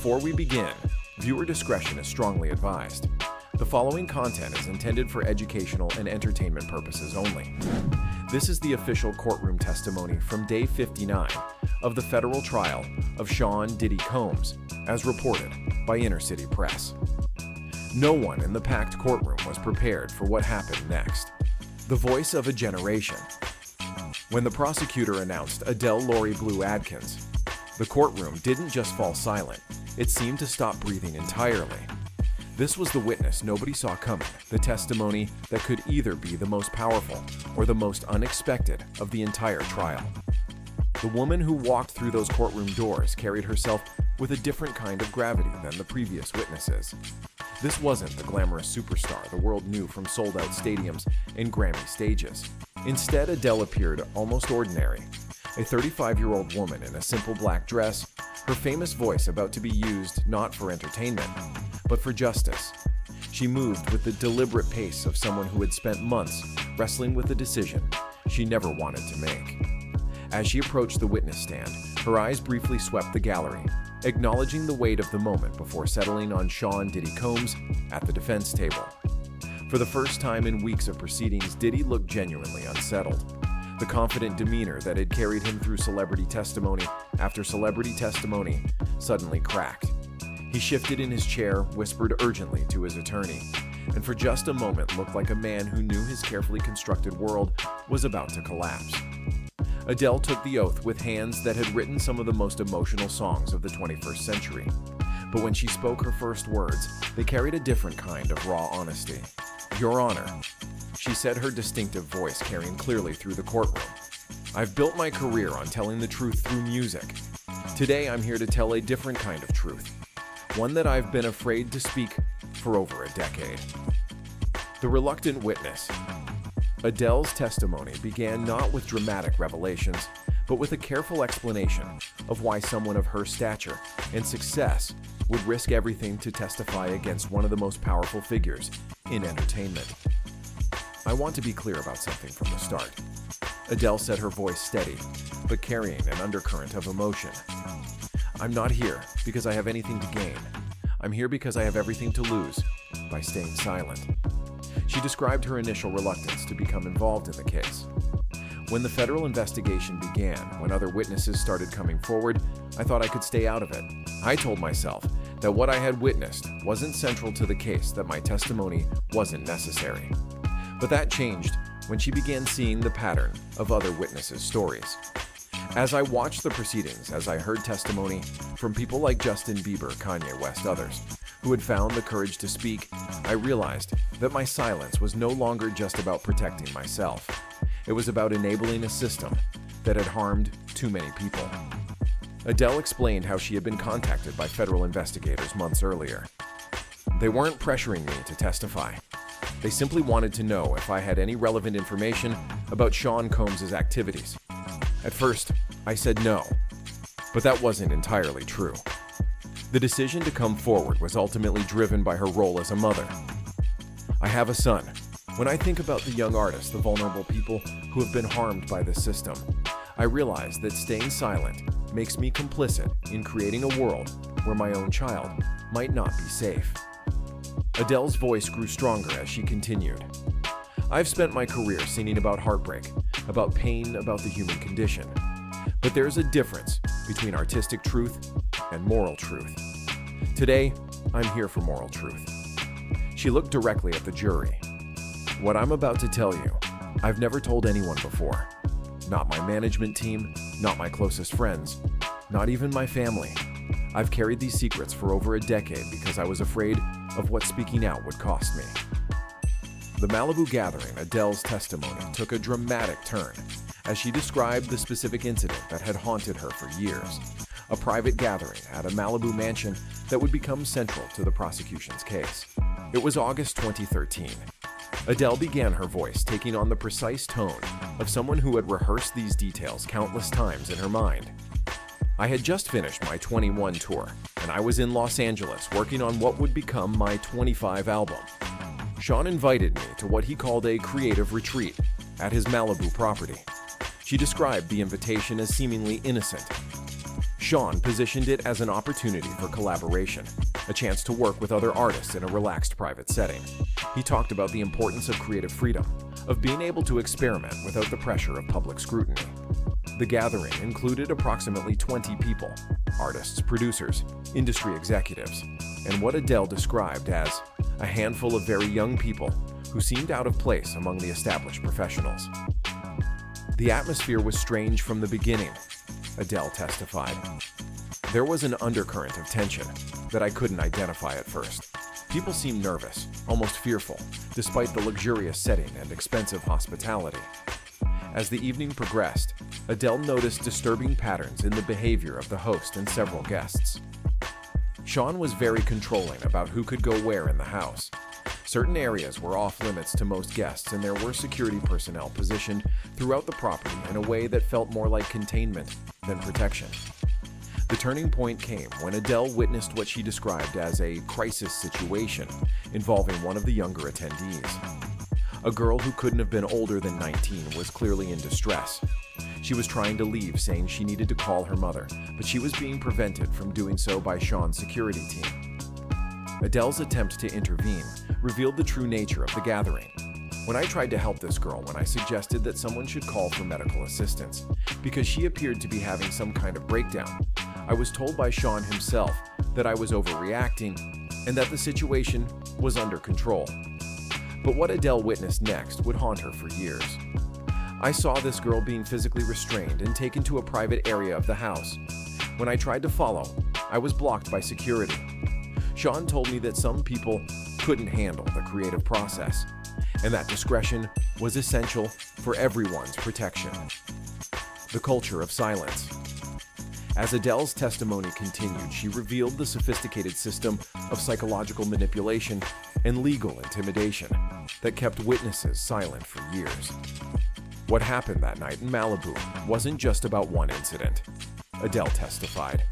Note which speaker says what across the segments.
Speaker 1: Before we begin, viewer discretion is strongly advised. The following content is intended for educational and entertainment purposes only. This is the official courtroom testimony from Day 59 of the federal trial of Sean Diddy Combs, as reported by Inner City Press. No one in the packed courtroom was prepared for what happened next. The voice of a generation. When the prosecutor announced Adele Lori Blue Adkins, the courtroom didn't just fall silent, it seemed to stop breathing entirely. This was the witness nobody saw coming, the testimony that could either be the most powerful or the most unexpected of the entire trial. The woman who walked through those courtroom doors carried herself with a different kind of gravity than the previous witnesses. This wasn't the glamorous superstar the world knew from sold-out stadiums and Grammy stages. Instead, Adele appeared almost ordinary. A 35-year-old woman in a simple black dress, her famous voice about to be used not for entertainment, but for justice. She moved with the deliberate pace of someone who had spent months wrestling with a decision she never wanted to make. As she approached the witness stand, her eyes briefly swept the gallery, acknowledging the weight of the moment before settling on Sean Diddy Combs at the defense table. For the first time in weeks of proceedings, Diddy looked genuinely unsettled. The confident demeanor that had carried him through celebrity testimony after celebrity testimony suddenly cracked. He shifted in his chair, whispered urgently to his attorney, and for just a moment looked like a man who knew his carefully constructed world was about to collapse. Adele took the oath with hands that had written some of the most emotional songs of the 21st century. But when she spoke her first words, they carried a different kind of raw honesty. "Your Honor," she said, her distinctive voice carrying clearly through the courtroom. "I've built my career on telling the truth through music. Today I'm here to tell a different kind of truth, one that I've been afraid to speak for over a decade." The reluctant witness. Adele's testimony began not with dramatic revelations, but with a careful explanation of why someone of her stature and success would risk everything to testify against one of the most powerful figures in entertainment. "I want to be clear about something from the start," Adele said, her voice steady, but carrying an undercurrent of emotion. "I'm not here because I have anything to gain. I'm here because I have everything to lose by staying silent." She described her initial reluctance to become involved in the case. "When the federal investigation began, when other witnesses started coming forward, I thought I could stay out of it. I told myself that what I had witnessed wasn't central to the case, that my testimony wasn't necessary." But that changed when she began seeing the pattern of other witnesses' stories. "As I watched the proceedings, as I heard testimony from people like Justin Bieber, Kanye West, others, who had found the courage to speak, I realized that my silence was no longer just about protecting myself. It was about enabling a system that had harmed too many people." Adele explained how she had been contacted by federal investigators months earlier. "They weren't pressuring me to testify. They simply wanted to know if I had any relevant information about Sean Combs' activities. At first, I said no, but that wasn't entirely true." The decision to come forward was ultimately driven by her role as a mother. "I have a son. When I think about the young artists, the vulnerable people who have been harmed by this system, I realize that staying silent makes me complicit in creating a world where my own child might not be safe." Adele's voice grew stronger as she continued. "I've spent my career singing about heartbreak, about pain, about the human condition. But there's a difference between artistic truth and moral truth. Today, I'm here for moral truth." She looked directly at the jury. "What I'm about to tell you, I've never told anyone before. Not my management team, not my closest friends, not even my family. I've carried these secrets for over a decade because I was afraid of what speaking out would cost me." The Malibu gathering, Adele's testimony, took a dramatic turn as she described the specific incident that had haunted her for years, a private gathering at a Malibu mansion that would become central to the prosecution's case. It was August 2013. Adele began her voice taking on the precise tone of someone who had rehearsed these details countless times in her mind. "I had just finished my 21 tour, and I was in Los Angeles working on what would become my 25 album. Sean invited me to what he called a creative retreat at his Malibu property. She described the invitation as seemingly innocent. Sean positioned it as an opportunity for collaboration, a chance to work with other artists in a relaxed private setting. He talked about the importance of creative freedom, of being able to experiment without the pressure of public scrutiny. The gathering included approximately 20 people, artists, producers, industry executives, and what Adele described as a handful of very young people who seemed out of place among the established professionals. The atmosphere was strange from the beginning, Adele testified. There was an undercurrent of tension that I couldn't identify at first. People seemed nervous, almost fearful, despite the luxurious setting and expensive hospitality. As the evening progressed, Adele noticed disturbing patterns in the behavior of the host and several guests. Sean was very controlling about who could go where in the house. Certain areas were off limits to most guests, and there were security personnel positioned throughout the property in a way that felt more like containment than protection. The turning point came when Adele witnessed what she described as a crisis situation involving one of the younger attendees. A girl who couldn't have been older than 19 was clearly in distress. She was trying to leave, saying she needed to call her mother, but she was being prevented from doing so by Sean's security team. Adele's attempt to intervene revealed the true nature of the gathering. When I tried to help this girl when I suggested that someone should call for medical assistance because she appeared to be having some kind of breakdown, I was told by Sean himself that I was overreacting and that the situation was under control. But what Adele witnessed next would haunt her for years. I saw this girl being physically restrained and taken to a private area of the house. When I tried to follow, I was blocked by security. Sean told me that some people couldn't handle the creative process, and that discretion was essential for everyone's protection. The culture of silence. As Adele's testimony continued, she revealed the sophisticated system of psychological manipulation and legal intimidation that kept witnesses silent for years. What happened that night in Malibu wasn't just about one incident, Adele testified.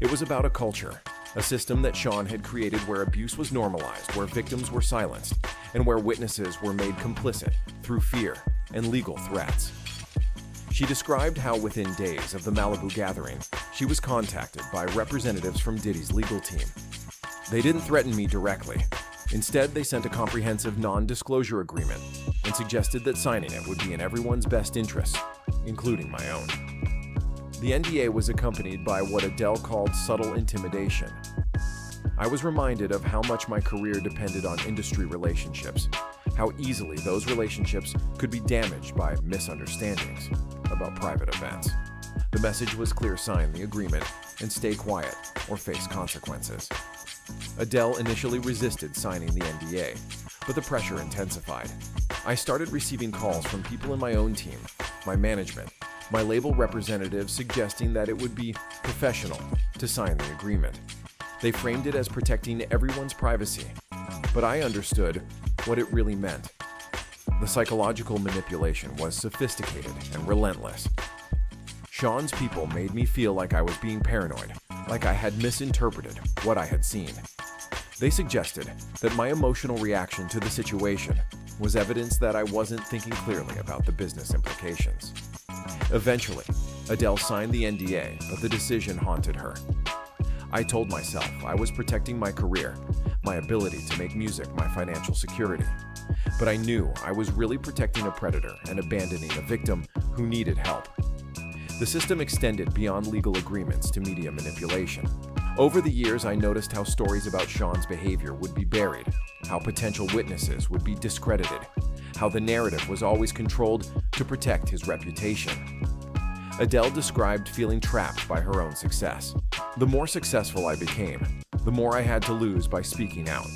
Speaker 1: It was about a culture, a system that Sean had created where abuse was normalized, where victims were silenced, and where witnesses were made complicit through fear and legal threats. She described how within days of the Malibu gathering, she was contacted by representatives from Diddy's legal team. They didn't threaten me directly. Instead, they sent a comprehensive non-disclosure agreement and suggested that signing it would be in everyone's best interest, including my own. The NDA was accompanied by what Adele called subtle intimidation. I was reminded of how much my career depended on industry relationships, how easily those relationships could be damaged by misunderstandings about private events. The message was clear: sign the agreement and stay quiet or face consequences. Adele initially resisted signing the NDA, but the pressure intensified. I started receiving calls from people in my own team, my management, my label representatives suggesting that it would be professional to sign the agreement. They framed it as protecting everyone's privacy, but I understood what it really meant. The psychological manipulation was sophisticated and relentless. Sean's people made me feel like I was being paranoid, like I had misinterpreted what I had seen. They suggested that my emotional reaction to the situation was evidence that I wasn't thinking clearly about the business implications. Eventually, Adele signed the NDA, but the decision haunted her. I told myself I was protecting my career, my ability to make music, my financial security. But I knew I was really protecting a predator and abandoning a victim who needed help. The system extended beyond legal agreements to media manipulation. Over the years, I noticed how stories about Sean's behavior would be buried, how potential witnesses would be discredited, how the narrative was always controlled to protect his reputation. Adele described feeling trapped by her own success. The more successful I became, the more I had to lose by speaking out.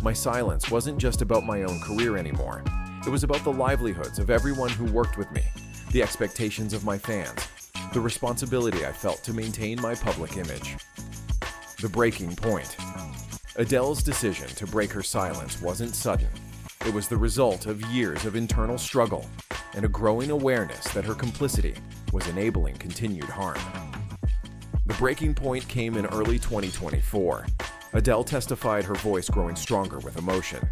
Speaker 1: My silence wasn't just about my own career anymore. It was about the livelihoods of everyone who worked with me, the expectations of my fans, the responsibility I felt to maintain my public image. The breaking point. Adele's decision to break her silence wasn't sudden. It was the result of years of internal struggle and a growing awareness that her complicity was enabling continued harm. The breaking point came in early 2024. Adele testified, her voice growing stronger with emotion.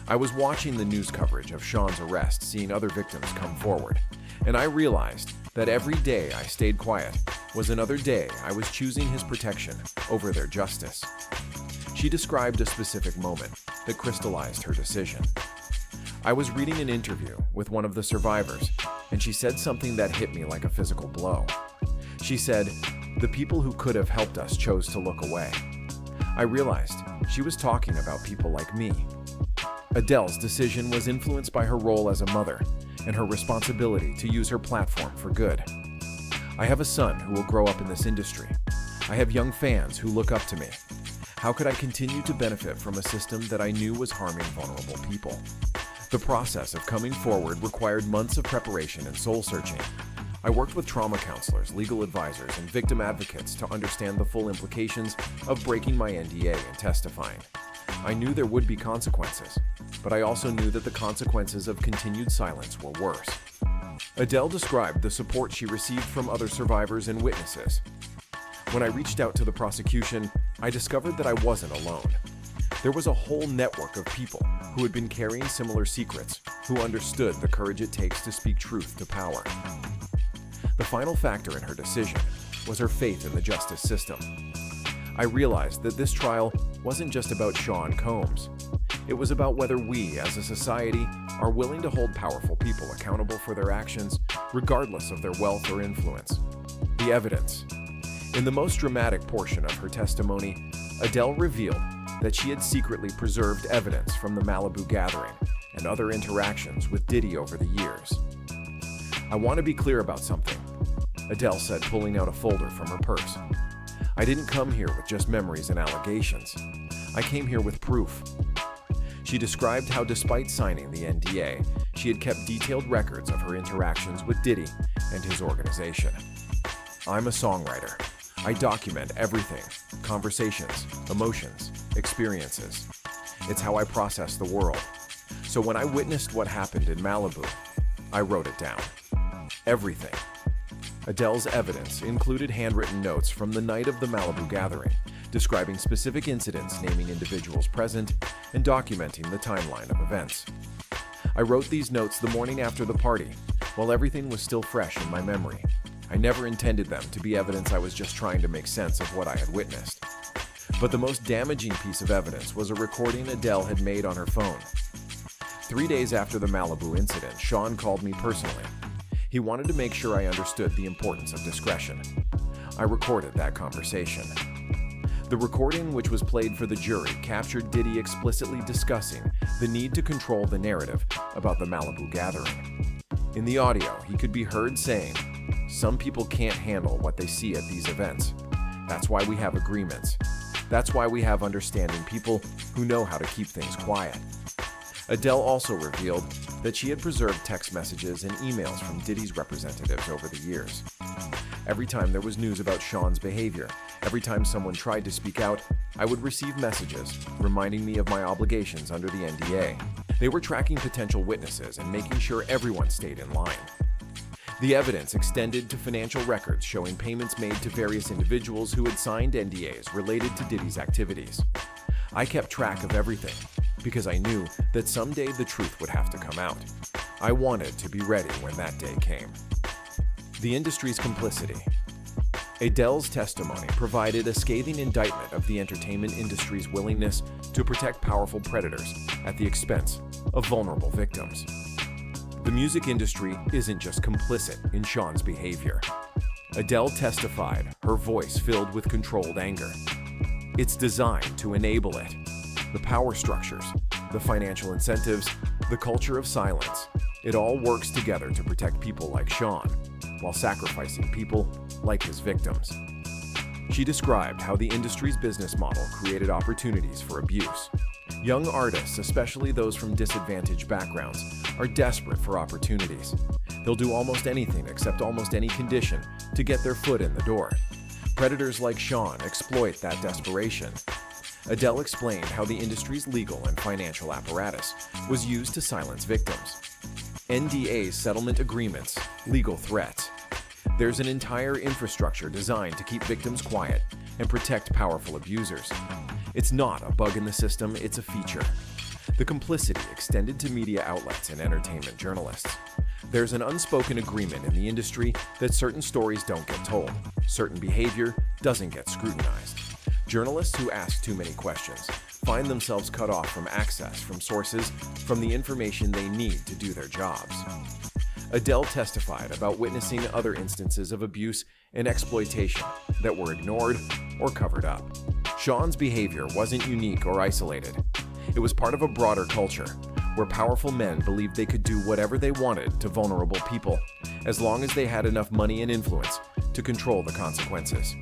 Speaker 1: I was watching the news coverage of Sean's arrest, seeing other victims come forward, And I realized that every day I stayed quiet was another day I was choosing his protection over their justice. She described a specific moment that crystallized her decision. I was reading an interview with one of the survivors, and she said something that hit me like a physical blow. She said, "The people who could have helped us chose to look away." I realized she was talking about people like me. Adele's decision was influenced by her role as a mother and her responsibility to use her platform for good. I have a son who will grow up in this industry. I have young fans who look up to me. How could I continue to benefit from a system that I knew was harming vulnerable people? The process of coming forward required months of preparation and soul-searching. I worked with trauma counselors, legal advisors, and victim advocates to understand the full implications of breaking my NDA and testifying. I knew there would be consequences, but I also knew that the consequences of continued silence were worse. Adele described the support she received from other survivors and witnesses. When I reached out to the prosecution, I discovered that I wasn't alone. There was a whole network of people who had been carrying similar secrets, who understood the courage it takes to speak truth to power. The final factor in her decision was her faith in the justice system. I realized that this trial wasn't just about Sean Combs. It was about whether we, as a society, are willing to hold powerful people accountable for their actions, regardless of their wealth or influence. The evidence. In the most dramatic portion of her testimony, Adele revealed that she had secretly preserved evidence from the Malibu gathering and other interactions with Diddy over the years. "I want to be clear about something," Adele said, pulling out a folder from her purse. "I didn't come here with just memories and allegations. I came here with proof." She described how, despite signing the NDA, she had kept detailed records of her interactions with Diddy and his organization. "I'm a songwriter. I document everything, conversations, emotions, experiences. It's how I process the world. So when I witnessed what happened in Malibu, I wrote it down. Everything." Adele's evidence included handwritten notes from the night of the Malibu gathering, describing specific incidents, naming individuals present, and documenting the timeline of events. "I wrote these notes the morning after the party, while everything was still fresh in my memory. I never intended them to be evidence. I was just trying to make sense of what I had witnessed." But the most damaging piece of evidence was a recording Adele had made on her phone. 3 days after the Malibu incident, Sean called me personally. He wanted to make sure I understood the importance of discretion. I recorded that conversation. The recording, which was played for the jury, captured Diddy explicitly discussing the need to control the narrative about the Malibu gathering. In the audio, he could be heard saying, "Some people can't handle what they see at these events. That's why we have agreements. That's why we have understanding people who know how to keep things quiet." Adele also revealed that she had preserved text messages and emails from Diddy's representatives over the years. Every time there was news about Sean's behavior, every time someone tried to speak out, I would receive messages reminding me of my obligations under the NDA. They were tracking potential witnesses and making sure everyone stayed in line. The evidence extended to financial records showing payments made to various individuals who had signed NDAs related to Diddy's activities. I kept track of everything because I knew that someday the truth would have to come out. I wanted to be ready when that day came. The industry's complicity. Adele's testimony provided a scathing indictment of the entertainment industry's willingness to protect powerful predators at the expense of vulnerable victims. The music industry isn't just complicit in Sean's behavior. Adele testified, her voice filled with controlled anger. It's designed to enable it. The power structures, the financial incentives, the culture of silence, it all works together to protect people like Sean, while sacrificing people like his victims. She described how the industry's business model created opportunities for abuse. Young artists, especially those from disadvantaged backgrounds, are desperate for opportunities. They'll do almost anything, accept almost any condition, to get their foot in the door. Predators like Sean exploit that desperation. Adele explained how the industry's legal and financial apparatus was used to silence victims. NDAs, settlement agreements, legal threats. There's an entire infrastructure designed to keep victims quiet and protect powerful abusers. It's not a bug in the system, it's a feature. The complicity extended to media outlets and entertainment journalists. There's an unspoken agreement in the industry that certain stories don't get told, certain behavior doesn't get scrutinized. Journalists who ask too many questions find themselves cut off from access from sources from the information they need to do their jobs. Adele testified about witnessing other instances of abuse and exploitation that were ignored or covered up. Sean's behavior wasn't unique or isolated. It was part of a broader culture where powerful men believed they could do whatever they wanted to vulnerable people as long as they had enough money and influence to control the consequences.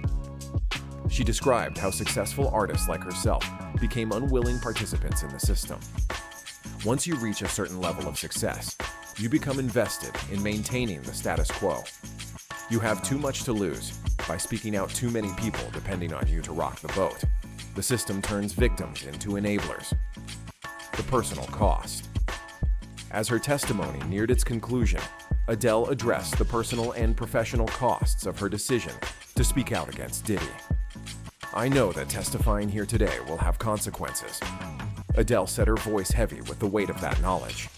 Speaker 1: She described how successful artists like herself became unwilling participants in the system. Once you reach a certain level of success, you become invested in maintaining the status quo. You have too much to lose by speaking out too many people depending on you to rock the boat. The system turns victims into enablers. The personal cost. As her testimony neared its conclusion, Adele addressed the personal and professional costs of her decision to speak out against Diddy. I know that testifying here today will have consequences. Adele said, her voice heavy with the weight of that knowledge.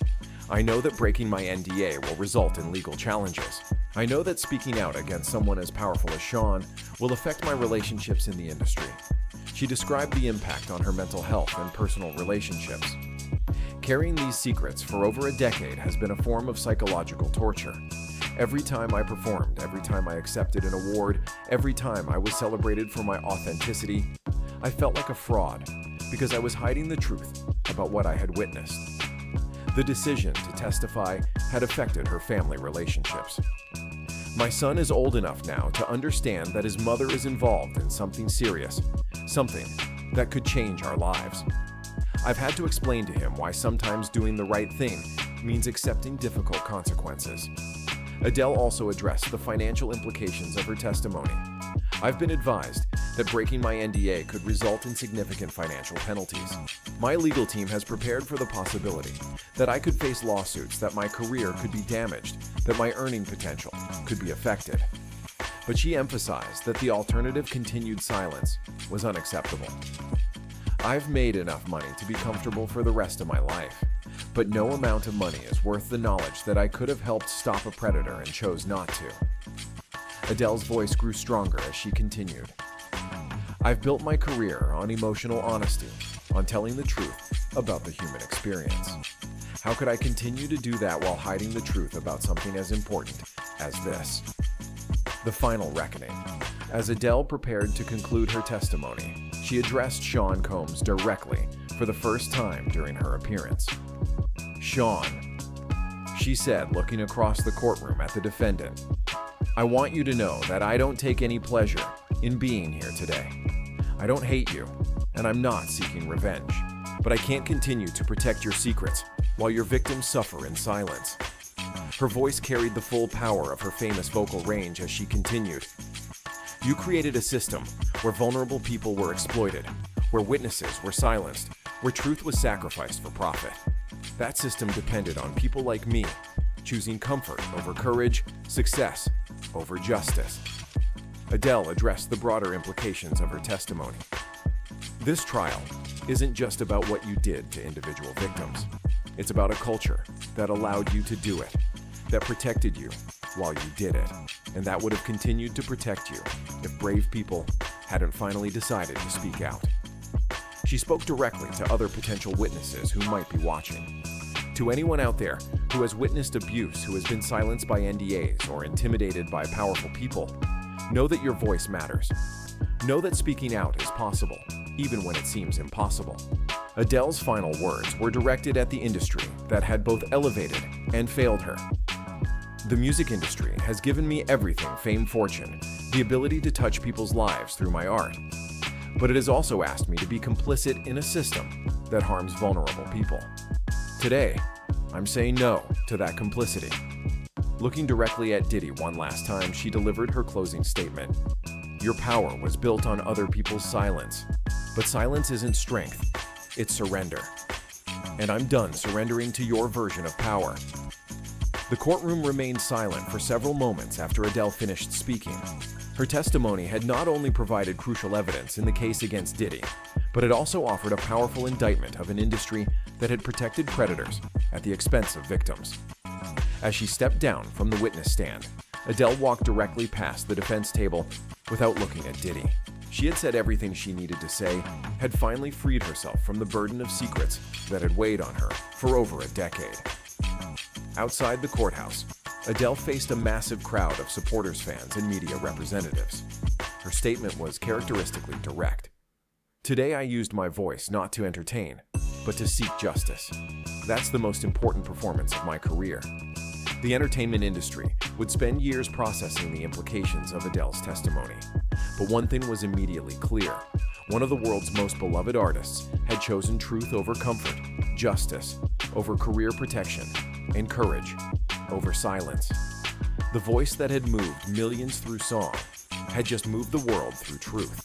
Speaker 1: I know that breaking my NDA will result in legal challenges. I know that speaking out against someone as powerful as Sean will affect my relationships in the industry. She described the impact on her mental health and personal relationships. Carrying these secrets for over a decade has been a form of psychological torture. Every time I performed, every time I accepted an award, every time I was celebrated for my authenticity, I felt like a fraud because I was hiding the truth about what I had witnessed. The decision to testify had affected her family relationships. My son is old enough now to understand that his mother is involved in something serious, something that could change our lives. I've had to explain to him why sometimes doing the right thing means accepting difficult consequences. Adele also addressed the financial implications of her testimony. I've been advised that breaking my NDA could result in significant financial penalties. My legal team has prepared for the possibility that I could face lawsuits, that my career could be damaged, that my earning potential could be affected. But she emphasized that the alternative, continued silence, was unacceptable. I've made enough money to be comfortable for the rest of my life, but no amount of money is worth the knowledge that I could have helped stop a predator and chose not to. Adele's voice grew stronger as she continued. I've built my career on emotional honesty, on telling the truth about the human experience. How could I continue to do that while hiding the truth about something as important as this? The final reckoning. As Adele prepared to conclude her testimony, she addressed Sean Combs directly for the first time during her appearance. Sean, she said, looking across the courtroom at the defendant, I want you to know that I don't take any pleasure in being here today. I don't hate you, and I'm not seeking revenge, but I can't continue to protect your secrets while your victims suffer in silence. Her voice carried the full power of her famous vocal range as she continued. You created a system where vulnerable people were exploited, where witnesses were silenced, where truth was sacrificed for profit. That system depended on people like me, choosing comfort over courage, success over justice. Adele addressed the broader implications of her testimony. This trial isn't just about what you did to individual victims. It's about a culture that allowed you to do it, that protected you while you did it, and that would have continued to protect you if brave people hadn't finally decided to speak out. She spoke directly to other potential witnesses who might be watching. To anyone out there who has witnessed abuse, who has been silenced by NDAs or intimidated by powerful people, know that your voice matters. Know that speaking out is possible, even when it seems impossible. Adele's final words were directed at the industry that had both elevated and failed her. The music industry has given me everything: fame, fortune, the ability to touch people's lives through my art. But it has also asked me to be complicit in a system that harms vulnerable people. Today, I'm saying no to that complicity. Looking directly at Diddy one last time, she delivered her closing statement. Your power was built on other people's silence, but silence isn't strength, it's surrender. And I'm done surrendering to your version of power. The courtroom remained silent for several moments after Adele finished speaking. Her testimony had not only provided crucial evidence in the case against Diddy, but it also offered a powerful indictment of an industry that had protected predators at the expense of victims. As she stepped down from the witness stand, Adele walked directly past the defense table without looking at Diddy. She had said everything she needed to say, had finally freed herself from the burden of secrets that had weighed on her for over a decade. Outside the courthouse, Adele faced a massive crowd of supporters, fans, and media representatives. Her statement was characteristically direct. "Today I used my voice not to entertain, but to seek justice. That's the most important performance of my career." The entertainment industry would spend years processing the implications of Adele's testimony. But one thing was immediately clear. One of the world's most beloved artists had chosen truth over comfort, justice over career protection, and courage over silence. The voice that had moved millions through song had just moved the world through truth.